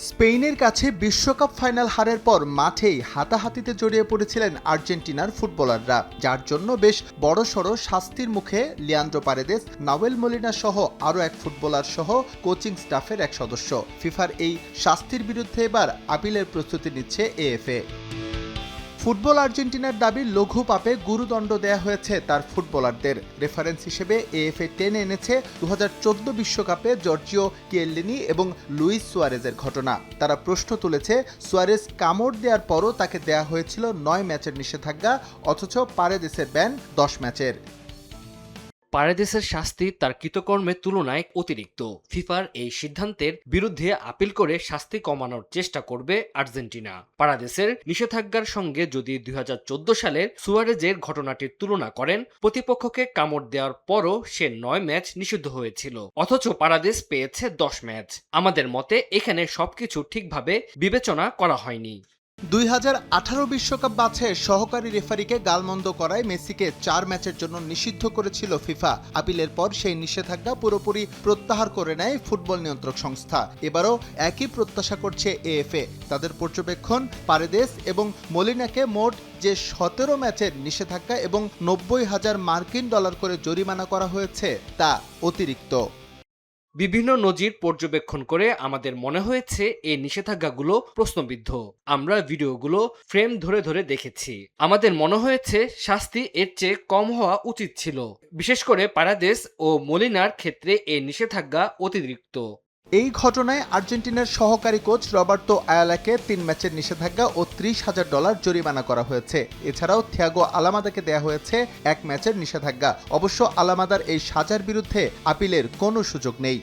স্পেনের কাছে বিশ্বকাপ ফাইনাল হারের পর মাঠেই হাতাহাতিতে জড়িয়ে পড়েছিলেন আর্জেন্টিনার ফুটবলাররা, যার জন্য বেশ বড়সড় শাস্তির মুখে লিয়ান্দ্রো পারেদেস, নাওয়েল মলিনা সহ আরও এক ফুটবলার সহ কোচিং স্টাফের এক সদস্য। ফিফার এই শাস্তির বিরুদ্ধে এবার আপিলের প্রস্তুতি নিচ্ছে এএফএ। ফুটবল আর্জেন্টিনার দাবি লঘু পাপে গুরুদণ্ড দেয়া হয়েছে তার ফুটবলারদের। রেফারেন্স হিসেবে এএফএ টেনে এনেছে 2014 বিশ্বকাপে জর্জিও কিয়েলিনি এবং লুইস সুয়ারেজের ঘটনা। তারা প্রশ্ন তুলেছে, সুয়ারেজ কামড় দেওয়ার পরও তাকে দেয়া হয়েছিল 9 ম্যাচের নিষেধাজ্ঞা, অথচ পারেদেসের ব্যান 10 ম্যাচের। পারেদেসের শাস্তি তার কৃতকর্মের তুলনায় অতিরিক্ত। ফিফার এই সিদ্ধান্তের বিরুদ্ধে আপিল করে শাস্তি কমানোর চেষ্টা করবে আর্জেন্টিনা। পারেদেসের নিষেধাজ্ঞার সঙ্গে যদি 2014 সালের সুয়ারেজের ঘটনাটির তুলনা করেন, প্রতিপক্ষকে কামড় দেওয়ার পরও সে 9 ম্যাচ নিষিদ্ধ হয়েছিল, অথচ পারেদেস পেয়েছে 10 ম্যাচ। আমাদের মতে এখানে সবকিছু ঠিকভাবে বিবেচনা করা হয়নি। 2018 বিশ্বকাপ বাছাইয়ের সহকারী রেফারিকে গালমন্দ করায় মেসিকে 4 ম্যাচের জন্য নিষিদ্ধ করেছিল ফিফা। আপিলের পর সেই নিষেধাজ্ঞা পুরোপুরি প্রত্যাহার করে নেয় ফুটবল নিয়ন্ত্রক সংস্থা। এবারও একই প্রত্যাশা করছে এএফএ। তাদের পর্যবেক্ষণ, পারেদেস এবং মলিনাকে মোট যে 17 ম্যাচের নিষেধাজ্ঞা এবং $90,000 করে জরিমানা করা হয়েছে তা অতিরিক্ত। বিভিন্ন নজির পর্যবেক্ষণ করে আমাদের মনে হয়েছে এই নিষেধাজ্ঞাগুলো প্রশ্নবিদ্ধ। আমরা ভিডিওগুলো ফ্রেম ধরে ধরে দেখেছি। আমাদের মনে হয়েছে শাস্তি এর চেয়ে কম হওয়া উচিত ছিল। বিশেষ করে পারেদেস ও মলিনার ক্ষেত্রে এই নিষেধাজ্ঞা অতিরিক্ত। এই ঘটনায় আর্জেন্টিনার সহকারী কোচ রবার্তো আয়ালাকে 3 ম্যাচের নিষেধাজ্ঞা ও $30,000 জরিমানা করা হয়েছে। এছাড়াও থিয়াগো আলামাদাকে দেয়া হয়েছে 1 ম্যাচের নিষেধাজ্ঞা। অবশ্য আলামাদার এই সাজার বিরুদ্ধে আপিলের কোনো সুযোগ নেই।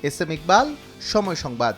এস এম ইকবাল, সময় সংবাদ।